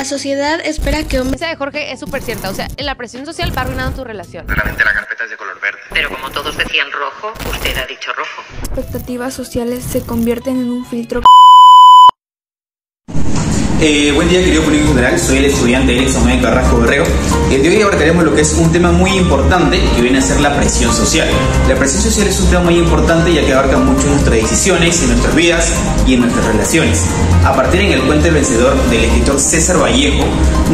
La sociedad espera que hombres... Esa de Jorge es súper cierta, o sea, la presión social va arruinando tu relación. Realmente la carpeta es de color verde. Pero como todos decían rojo, usted ha dicho rojo. Expectativas sociales se convierten en un filtro. Buen día, querido público general, soy el estudiante Eric Samuel Carrasco Guerrero. El de hoy abarcaremos lo que es un tema muy importante que viene a ser la presión social. La presión social es un tema muy importante ya que abarca mucho nuestras decisiones, en nuestras vidas y en nuestras relaciones. A partir en el cuento El Vencedor del escritor César Vallejo,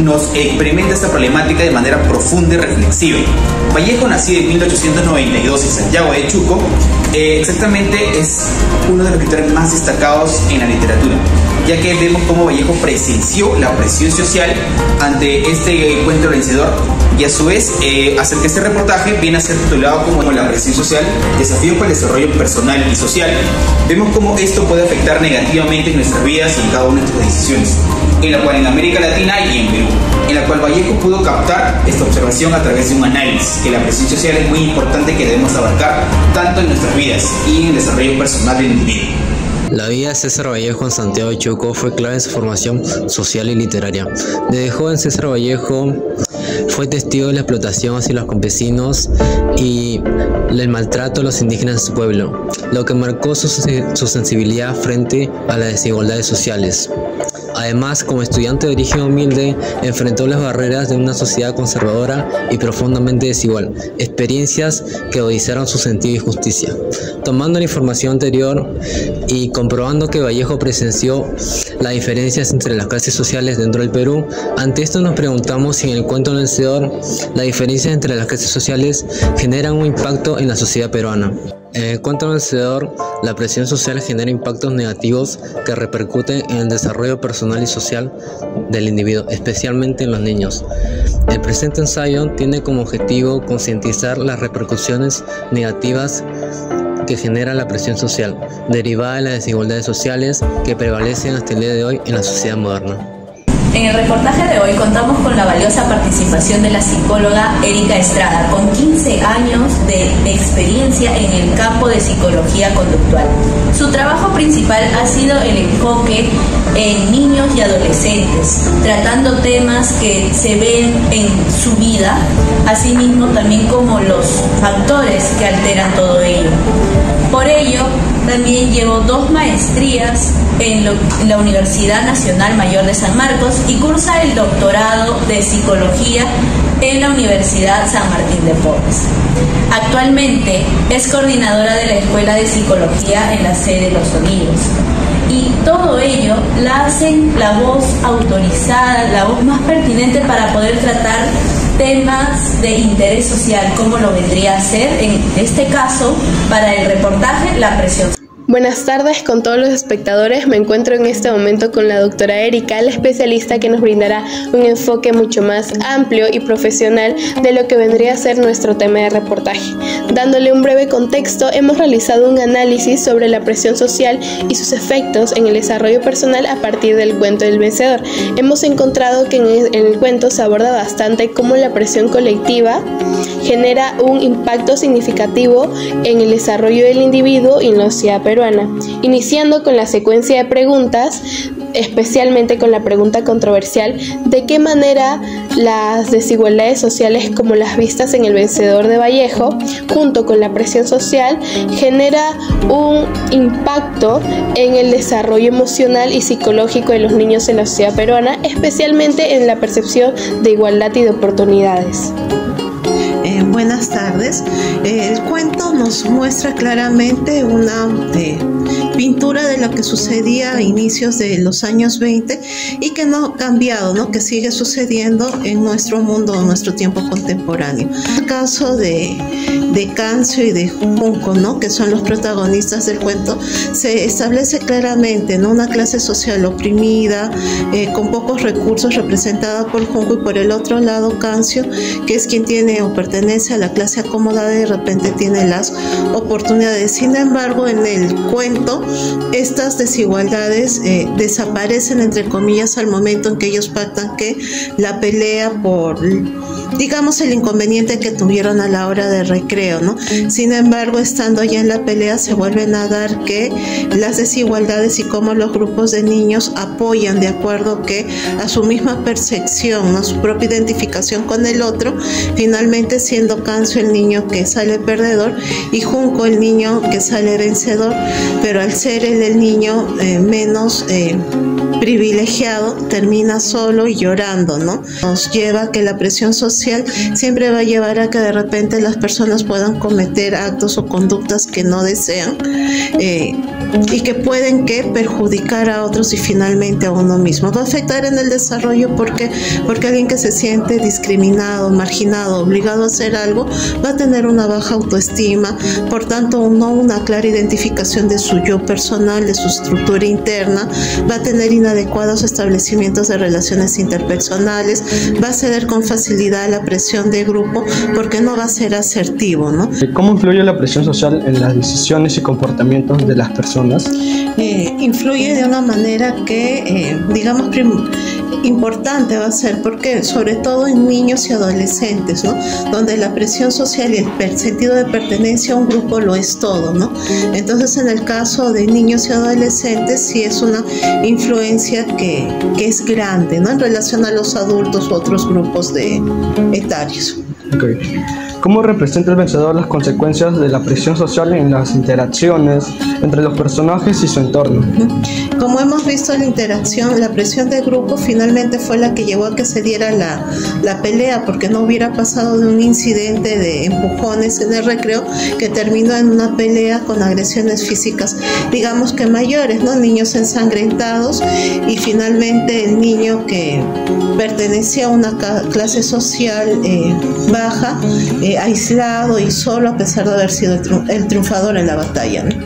nos experimenta esta problemática de manera profunda y reflexiva. Vallejo, nacido en 1892 en Santiago de Chuco, exactamente es uno de los escritores más destacados en la literatura, ya que vemos cómo Vallejo presenció la presión social ante este cuento vencedor y a su vez acerca de este reportaje viene a ser titulado como La presión social, desafíos para el desarrollo personal y social. Vemos cómo esto puede afectar negativamente en nuestras vidas y en cada una de nuestras decisiones, en la cual en América Latina y en Perú, en la cual Vallejo pudo captar esta observación a través de un análisis, que la presión social es muy importante que debemos abarcar tanto en nuestras vidas y en el desarrollo personal del individuo. La vida de César Vallejo en Santiago de Chuco fue clave en su formación social y literaria. Desde joven César Vallejo fue testigo de la explotación hacia los campesinos y el maltrato a los indígenas de su pueblo, lo que marcó su sensibilidad frente a las desigualdades sociales. Además, como estudiante de origen humilde, enfrentó las barreras de una sociedad conservadora y profundamente desigual, experiencias que agudizaron su sentido de justicia. Tomando la información anterior y comprobando que Vallejo presenció las diferencias entre las clases sociales dentro del Perú, ante esto nos preguntamos si en el cuento El Vencedor las diferencias entre las clases sociales generan un impacto en la sociedad peruana. En el cuento El Vencedor, la presión social genera impactos negativos que repercuten en el desarrollo personal y social del individuo, especialmente en los niños. El presente ensayo tiene como objetivo concientizar las repercusiones negativas que genera la presión social, derivada de las desigualdades sociales que prevalecen hasta el día de hoy en la sociedad moderna. En el reportaje de hoy contamos con la valiosa participación de la psicóloga Erika Estrada, con 15 años de experiencia en el campo de psicología conductual. Su trabajo principal ha sido el enfoque en niños y adolescentes, tratando temas que se ven en su vida, asimismo también como los factores que alteran todo ello. Por ello, también llevó 2 maestrías en la Universidad Nacional Mayor de San Marcos y cursa el doctorado de Psicología en la Universidad San Martín de Porres. Actualmente es coordinadora de la Escuela de Psicología en la sede de Los Olivos. Y todo ello la hacen la voz autorizada, la voz más pertinente para poder tratar temas de interés social, como lo vendría a ser, en este caso, para el reportaje, la presión. Buenas tardes con todos los espectadores. Me encuentro en este momento con la doctora Erika, la especialista que nos brindará un enfoque mucho más amplio y profesional de lo que vendría a ser nuestro tema de reportaje. Dándole un breve contexto, hemos realizado un análisis sobre la presión social y sus efectos en el desarrollo personal a partir del cuento El Vencedor. Hemos encontrado que en el cuento se aborda bastante cómo la presión colectiva genera un impacto significativo en el desarrollo del individuo y en la sociedad peruana. Iniciando con la secuencia de preguntas, especialmente con la pregunta controversial: ¿de qué manera las desigualdades sociales como las vistas en El Vencedor de Vallejo, junto con la presión social, genera un impacto en el desarrollo emocional y psicológico de los niños en la sociedad peruana, especialmente en la percepción de igualdad y de oportunidades? Buenas tardes. El cuento nos muestra claramente una pintura de lo que sucedía a inicios de los años 20 y que no ha cambiado, ¿no? Que sigue sucediendo en nuestro mundo, en nuestro tiempo contemporáneo. El caso de Cancio y de Junco, ¿no? Que son los protagonistas del cuento, se establece claramente, ¿no? Una clase social oprimida, con pocos recursos, representada por Junco, y por el otro lado Cancio, que es quien tiene o pertenece a la clase acomodada y de repente tiene las oportunidades. Sin embargo, en el cuento estas desigualdades desaparecen, entre comillas, al momento en que ellos pactan que la pelea por, digamos, el inconveniente que tuvieron a la hora de recreo, ¿no? Sin embargo, estando ya en la pelea, se vuelven a dar que las desigualdades y cómo los grupos de niños apoyan de acuerdo que a su misma percepción, ¿no? Su propia identificación con el otro, finalmente siendo Cancio el niño que sale perdedor y Junco el niño que sale vencedor, pero al ser él el niño menos privilegiado, termina solo y llorando, ¿no? Nos lleva a que la presión social siempre va a llevar a que de repente las personas puedan cometer actos o conductas que no desean y que pueden perjudicar a otros y finalmente a uno mismo. Va a afectar en el desarrollo porque alguien que se siente discriminado, marginado, obligado a hacer algo, va a tener una baja autoestima, por tanto no una clara identificación de su yo personal, de su estructura interna, va a tener inadecuados establecimientos de relaciones interpersonales, va a ceder con facilidad a la presión de grupo porque no va a ser asertivo, ¿no? ¿Cómo influye la presión social en las decisiones y comportamientos de las personas? Influye de una manera que, digamos, importante va a ser, porque sobre todo en niños y adolescentes, ¿no? Donde la presión social y el sentido de pertenencia a un grupo lo es todo, ¿no? Entonces, en el caso de niños y adolescentes, sí es una influencia que es grande, ¿no? En relación a los adultos u otros grupos etarios. Okay. ¿Cómo representa el vencedor las consecuencias de la presión social en las interacciones entre los personajes y su entorno? Como hemos visto en la interacción, la presión de grupo finalmente fue la que llevó a que se diera la pelea, porque no hubiera pasado de un incidente de empujones en el recreo que terminó en una pelea con agresiones físicas, digamos que mayores, ¿no? Niños ensangrentados y finalmente el niño que pertenecía a una clase social baja, aislado y solo, a pesar de haber sido el triunfador en la batalla, ¿no?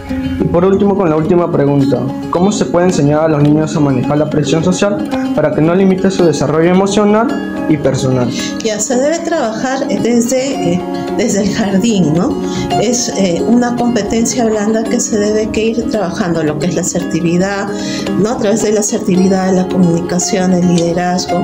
Y por último, con la última pregunta, ¿cómo se puede enseñar a los niños a manejar la presión social para que no limite su desarrollo emocional y personal? Ya se debe trabajar desde el jardín, ¿no? Es una competencia blanda que se debe ir trabajando, lo que es la asertividad, ¿no? A través de la asertividad, la comunicación, el liderazgo,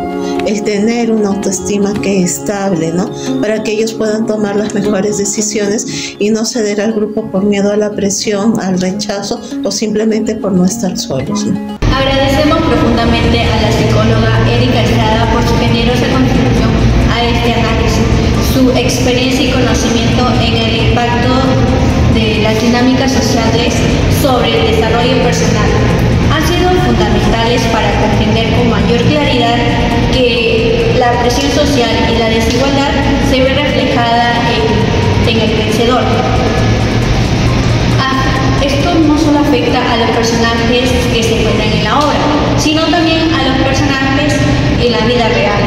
el tener una autoestima que es estable, ¿no? Para que ellos puedan tomar las mejores decisiones y no ceder al grupo por miedo a la presión, al rechazo o simplemente por no estar solos, ¿no? Agradecemos profundamente a la psicóloga Erika Estrada por su generosa contribución a este análisis, su experiencia y conocimiento en el impacto de las dinámicas sociales sobre el desarrollo personal han sido fundamentales para comprender con mayor claridad que la presión social y la desigualdad se ve reflejada en el vencedor. Esto no solo afecta a los personajes que se encuentran en la obra, sino también a los personajes en la vida real.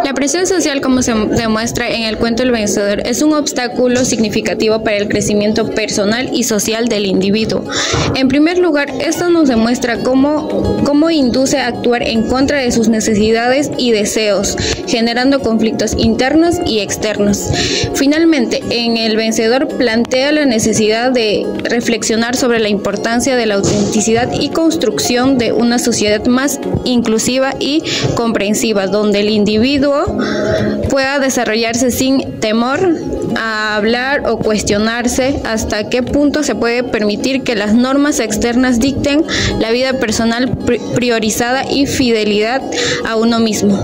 La presión social, como se demuestra en el cuento El Vencedor, es un obstáculo significativo para el crecimiento personal y social del individuo. En primer lugar, esto nos demuestra cómo induce a actuar en contra de sus necesidades y deseos, generando conflictos internos y externos. Finalmente, en El Vencedor plantea la necesidad de reflexionar sobre la importancia de la autenticidad y construcción de una sociedad más inclusiva y comprensiva, donde el individuo pueda desarrollarse sin temor a hablar o cuestionarse hasta qué punto se puede permitir que las normas externas dicten la vida personal priorizada y fidelidad a uno mismo.